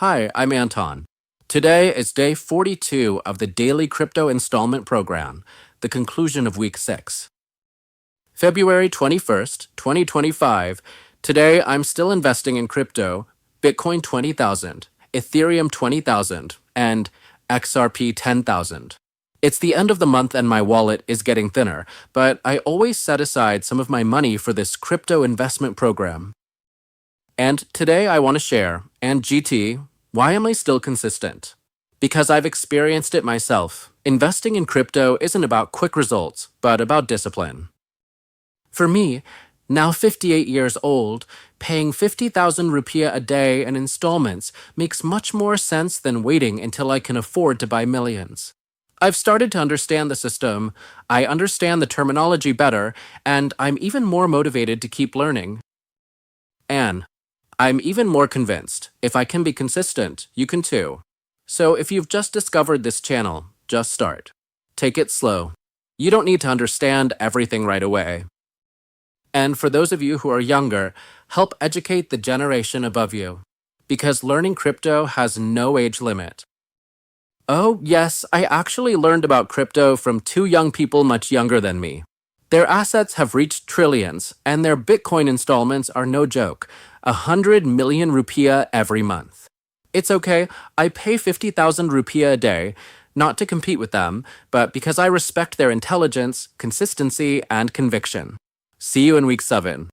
Hi, I'm Anton. Today is day 42 of the daily crypto installment program, the conclusion of week 6. February 21st, 2025. Today I'm still investing in crypto, Bitcoin 20,000, Ethereum 20,000, and XRP 10,000. It's the end of the month and my wallet is getting thinner, but I always set aside some of my money for this crypto investment program. And today I want to share, and GT, why am I still consistent? Because I've experienced it myself. Investing in crypto isn't about quick results, but about discipline. For me, now 58 years old, paying 50,000 rupiah a day in installments makes much more sense than waiting until I can afford to buy millions. I've started to understand the system, I understand the terminology better, and I'm even more motivated to keep learning. And I'm even more convinced, if I can be consistent, you can too. So if you've just discovered this channel, just start. Take it slow. You don't need to understand everything right away. And for those of you who are younger, help educate the generation above you. Because learning crypto has no age limit. Oh, yes, I actually learned about crypto from two young people much younger than me. Their assets have reached trillions, and their Bitcoin installments are no joke, 100 million rupiah every month. It's okay, I pay 50,000 rupiah a day, not to compete with them, but because I respect their intelligence, consistency, and conviction. See you in week 7.